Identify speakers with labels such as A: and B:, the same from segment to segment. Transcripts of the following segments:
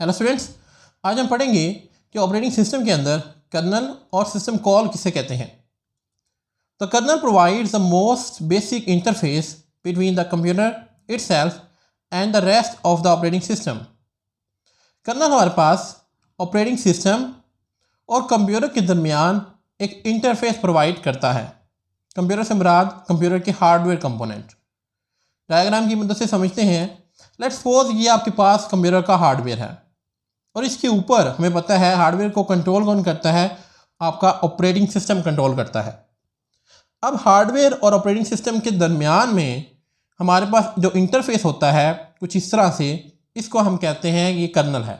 A: Hello students, आज हम पढ़ेंगे कि ऑपरेटिंग सिस्टम के अंदर कर्नल और सिस्टम कॉल किसे कहते हैं। The kernel provides the most basic interface between the computer itself and the rest of the operating system. Kernel हमारे पास ऑपरेटिंग सिस्टम और कंप्यूटर के दरमियान एक इंटरफेस प्रोवाइड करता है। कंप्यूटर से मुराद कंप्यूटर के हार्डवेयर कंपोनेंट। डायग्राम की मदद से समझते हैं। लेट्स सपोज ये आपके पास कंप्यूटर का हार्डवेयर है और इसके ऊपर हमें पता है हार्डवेयर को कंट्रोल कौन करता है, आपका ऑपरेटिंग सिस्टम कंट्रोल करता है। अब हार्डवेयर और ऑपरेटिंग सिस्टम के दरमियान में हमारे पास जो इंटरफेस होता है कुछ इस तरह से, इसको हम कहते हैं ये कर्नल है,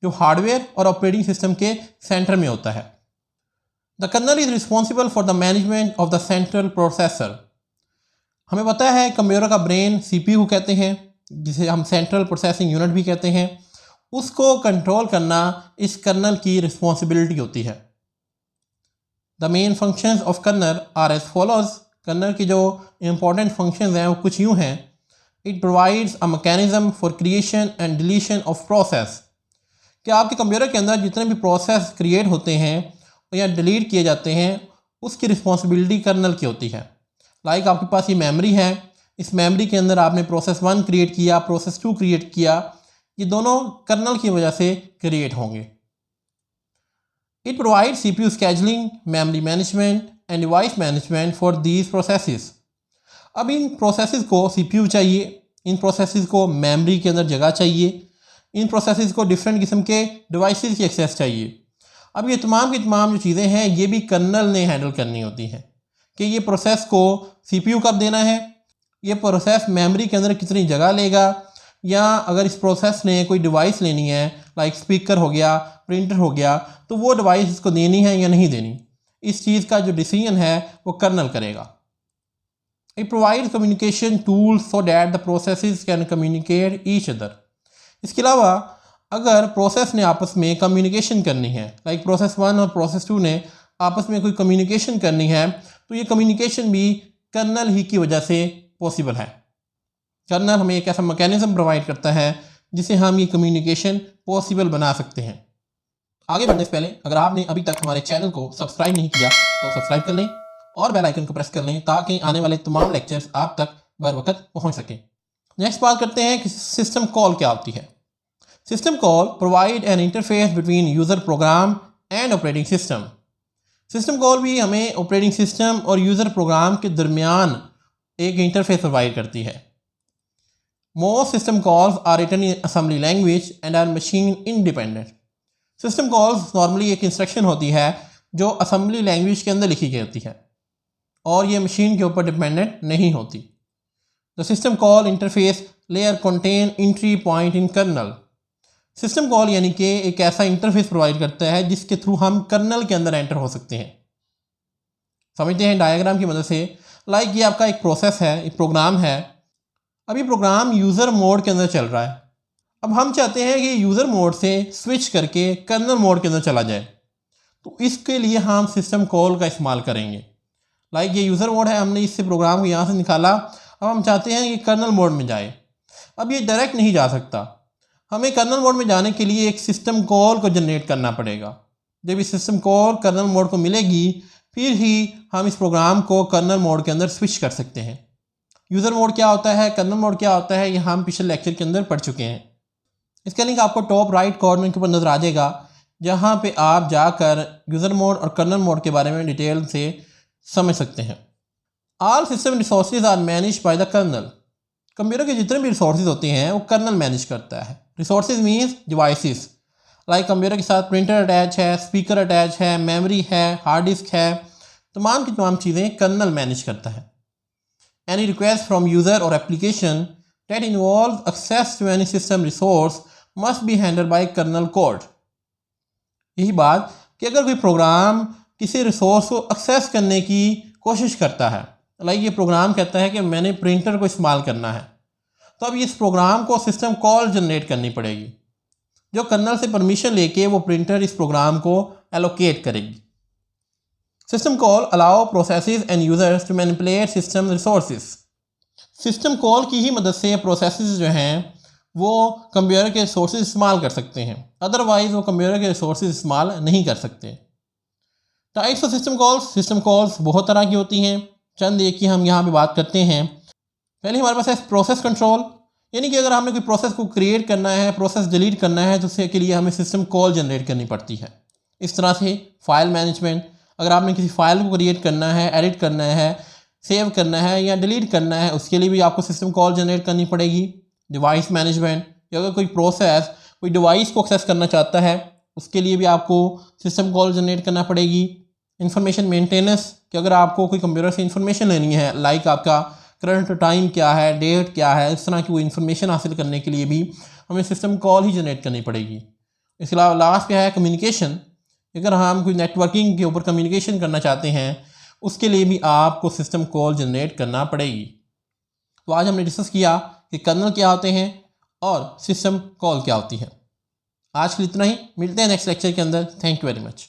A: जो हार्डवेयर और ऑपरेटिंग सिस्टम के सेंटर में होता है। The kernel is responsible for the management of the central processor. हमें पता है कंप्यूटर का ब्रेन CPU कहते हैं, जिसे हम सेंट्रल प्रोसेसिंग यूनिट भी कहते हैं। उसको कंट्रोल करना इस कर्नल की रिस्पॉन्सिबिलिटी होती है। The main functions of kernel are as follows. Kernel की जो इंपॉर्टेंट फंक्शंस हैं वो कुछ यूँ हैं। It provides a mechanism for creation and deletion of process. कि आपके कंप्यूटर के अंदर जितने भी प्रोसेस क्रिएट होते हैं या डिलीट किए जाते हैं उसकी रिस्पॉन्सिबिलिटी कर्नल की होती है। लाइक आपके पास ये मेमोरी है, इस मेमोरी के अंदर आपने प्रोसेस 1 क्रिएट किया, प्रोसेस 2 क्रिएट किया, ये दोनों कर्नल की वजह से क्रिएट होंगे। It provide CPU scheduling, memory management and device management for these processes. अब इन प्रोसेसेस को CPU चाहिए, इन प्रोसेसेस को मेमोरी के अंदर जगह चाहिए, इन प्रोसेसेस को डिफरेंट किस्म के डिवाइसेस की एक्सेस चाहिए। अब ये तमाम की तमाम जो चीज़ें हैं ये भी कर्नल ने हैंडल करनी होती हैं कि ये प्रोसेस को CPU कब देना है, ये प्रोसेस मेमोरी के अंदर कितनी जगह लेगा, या अगर इस प्रोसेस ने कोई डिवाइस लेनी है लाइक स्पीकर हो गया, प्रिंटर हो गया, तो वो डिवाइस इसको देनी है या नहीं देनी, इस चीज़ का जो डिसीजन है वो कर्नल करेगा। It provide communication tools so that the processes can communicate each other. इसके अलावा अगर प्रोसेस ने आपस में कम्युनिकेशन करनी है, लाइक प्रोसेस 1 और प्रोसेस 2 ने आपस में कोई कम्युनिकेशन करनी है, तो ये कम्युनिकेशन भी कर्नल ही की वजह से पॉसिबल है। कर्नल हमें एक ऐसा मैकेनिज्म प्रोवाइड करता है जिसे हम ये कम्युनिकेशन पॉसिबल बना सकते हैं। आगे बढ़ने से पहले अगर आपने अभी तक हमारे चैनल को सब्सक्राइब नहीं किया तो सब्सक्राइब कर लें और बेल आइकन को प्रेस कर लें ताकि आने वाले तमाम लेक्चर्स आप तक बर वक्त पहुँच सकें। नेक्स्ट बात करते हैं कि सिस्टम कॉल क्या होती है। System call provide an interface between user program and operating system. System call भी हमें ऑपरेटिंग सिस्टम और यूज़र प्रोग्राम के दरमियान एक इंटरफेस प्रोवाइड करती है। Most system calls are written in assembly language and are machine independent. System calls normally एक instruction होती है जो असेंबली लैंग्वेज के अंदर लिखी गई होती है और ये मशीन के ऊपर डिपेंडेंट नहीं होती। The system call interface layer contain entry point in kernel. System call यानी कि एक ऐसा इंटरफेस प्रोवाइड करता है जिसके थ्रू हम कर्नल के अंदर एंटर हो सकते हैं। समझते हैं डायग्राम की मदद से। लाइक ये आपका एक प्रोसेस है, एक प्रोग्राम है। अभी प्रोग्राम यूज़र मोड के अंदर चल रहा है। अब हम चाहते हैं कि यूज़र मोड से स्विच करके कर्नल मोड के अंदर चला जाए, तो इसके लिए हम सिस्टम कॉल का इस्तेमाल करेंगे। लाइक ये यूज़र मोड है, हमने इससे प्रोग्राम को यहाँ से निकाला, अब हम चाहते हैं कि कर्नल मोड में जाए। अब ये डायरेक्ट नहीं जा सकता, हमें कर्नल मोड में जाने के लिए एक सिस्टम कॉल को जनरेट करना पड़ेगा। जब इस सिस्टम कॉल कर्नल मोड को मिलेगी फिर ही हम इस प्रोग्राम को कर्नल मोड के अंदर स्विच कर सकते हैं। यूज़र मोड क्या होता है, कर्नल मोड क्या होता है, ये हम पिछले लेक्चर के अंदर पढ़ चुके हैं। इसका लिंक आपको टॉप राइट कॉर्नर के ऊपर नज़र आ जाएगा, जहाँ पे आप जाकर यूज़र मोड और कर्नल मोड के बारे में डिटेल से समझ सकते हैं। All system resources are manage by the kernel. Computer के जितने भी रिसोर्सेज होते हैं वो कर्नल मैनेज करता है। Resources means devices. Like computer के साथ प्रिंटर अटैच है, स्पीकर अटैच है, मेमोरी है, हार्ड डिस्क है, तमाम की तमाम चीज़ें कर्नल मैनेज करता है। एनी रिक्वेस्ट फ्रॉम यूज़र और application that involve access to any system resource must be handled by kernel code. यही बात कि अगर कोई प्रोग्राम किसी रिसोर्स को एक्सेस करने की कोशिश करता है, लाइक ये प्रोग्राम कहता है कि मैंने प्रिंटर को इस्तेमाल करना है, तो अब इस प्रोग्राम को सिस्टम कॉल जनरेट करनी पड़ेगी जो कर्नल से परमिशन लेके वो प्रिंटर इस प्रोग्राम को एलोकेट करेगी। System call allow processes and users to manipulate system resources. System call की ही मदद से प्रोसेसेस जो हैं वो कंप्यूटर के रिसोर्सेज इस्तेमाल कर सकते हैं, अदरवाइज़ वो कंप्यूटर के रिसोर्सेज इस्तेमाल नहीं कर सकते। टाइप्स ऑफ सिस्टम कॉल्स बहुत तरह की होती हैं, चंद एक की हम यहाँ पे बात करते हैं। पहले हमारे पास है प्रोसेस कंट्रोल, यानी कि अगर हमने कोई प्रोसेस को क्रिएट करना है, प्रोसेस डिलीट करना है, तो उसके लिए हमें सिस्टम कॉल जनरेट करनी पड़ती है। इस तरह से फाइल मैनेजमेंट, अगर आपने किसी फाइल को क्रिएट करना है, एडिट करना है, सेव करना है या डिलीट करना है, उसके लिए भी आपको सिस्टम कॉल जनरेट करनी पड़ेगी। डिवाइस मैनेजमेंट, कि अगर कोई प्रोसेस कोई डिवाइस को एक्सेस करना चाहता है, उसके लिए भी आपको सिस्टम कॉल जनरेट करना पड़ेगी। इंफॉर्मेशन मेंटेनेंस, कि अगर आपको कोई कंप्यूटर से इंफॉर्मेशन लेनी है, लाइक आपका करंट टाइम क्या है, डेट क्या है, इस तरह की वो इन्फॉर्मेशन हासिल करने के लिए भी हमें सिस्टम कॉल ही जनरेट करनी पड़ेगी। इसके अलावा लास्ट पे है कम्युनिकेशन, अगर हम कोई नेटवर्किंग के ऊपर कम्युनिकेशन करना चाहते हैं, उसके लिए भी आपको सिस्टम कॉल जनरेट करना पड़ेगी। तो आज हमने डिस्कस किया कि कर्नल क्या होते हैं और सिस्टम कॉल क्या होती है। आज के लिए इतना ही, मिलते हैं नेक्स्ट लेक्चर के अंदर। Thank you very much.